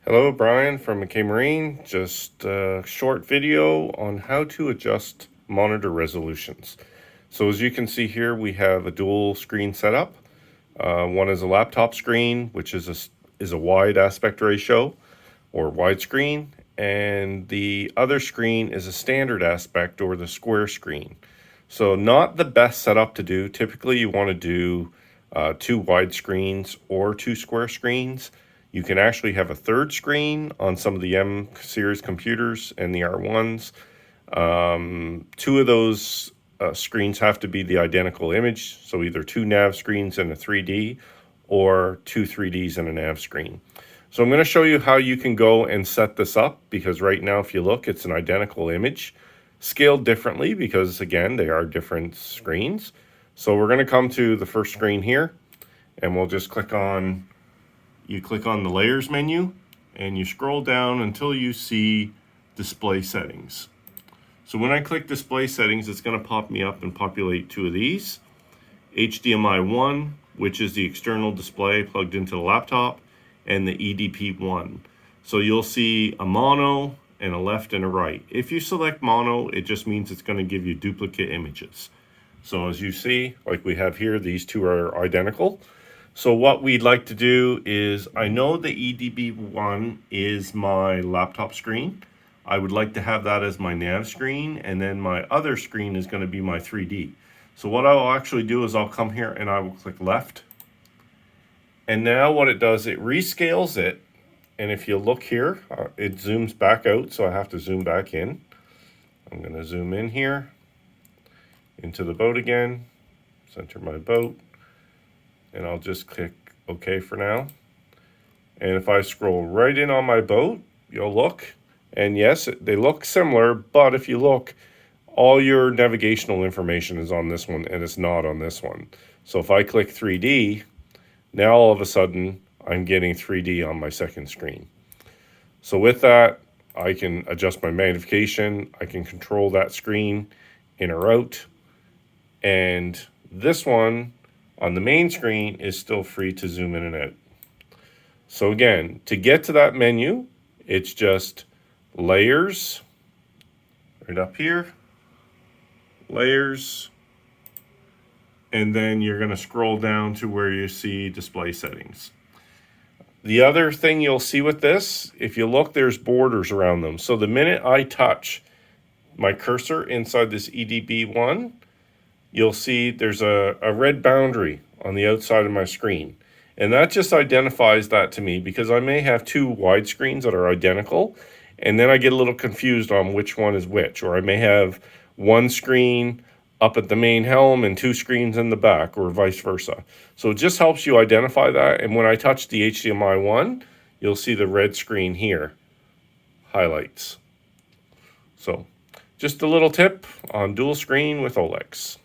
Hello, Brian from McKay Marine. Just a short video on how to adjust monitor resolutions. So as you can see here, we have a dual screen setup. One is a laptop screen, which is a wide aspect ratio or widescreen, and the other screen is a standard aspect or the square screen. So not the best setup to do. Typically you want to do two wide screens or two square screens. You can actually have a third screen on some of the M series computers and the R1s. Two of those screens have to be the identical image, so either two nav screens and a 3D or two 3Ds and a nav screen. So I'm going to show you how you can go and set this up, because right now if you look, it's an identical image scaled differently because again they are different screens. So we're going to come to the first screen here and we'll just click on the layers menu and you scroll down until you see display settings. So when I click display settings, it's going to pop me up and populate two of these. HDMI 1, which is the external display plugged into the laptop, and the EDP 1. So you'll see a mono and a left and a right. If you select mono, it just means it's going to give you duplicate images. So as you see, like we have here, these two are identical. So what we'd like to do is, I know the EDB1 is my laptop screen. I would like to have that as my nav screen, and then my other screen is going to be my 3D. So what I'll actually do is I'll come here and I will click left. And now what it does, it rescales it. And if you look here, it zooms back out, so I have to zoom back in. I'm going to zoom in here into the boat again, center my boat. And I'll just click OK for now. And if I scroll right in on my boat, you'll look, and yes, they look similar, but if you look, all your navigational information is on this one and it's not on this one. So if I click 3D, now all of a sudden I'm getting 3D on my second screen. So with that, I can adjust my magnification, I can control that screen in or out, and this one on the main screen is still free to zoom in and out. So again, to get to that menu, it's just layers, right up here, layers, and then you're going to scroll down to where you see display settings. The other thing you'll see with this, if you look, there's borders around them. So the minute I touch my cursor inside this EDB1, you'll see there's a red boundary on the outside of my screen. And that just identifies that to me, because I may have two wide screens that are identical, and then I get a little confused on which one is which. Or I may have one screen up at the main helm and two screens in the back, or vice versa. So it just helps you identify that. And when I touch the HDMI 1, you'll see the red screen here, highlights. So just a little tip on dual screen with Olex.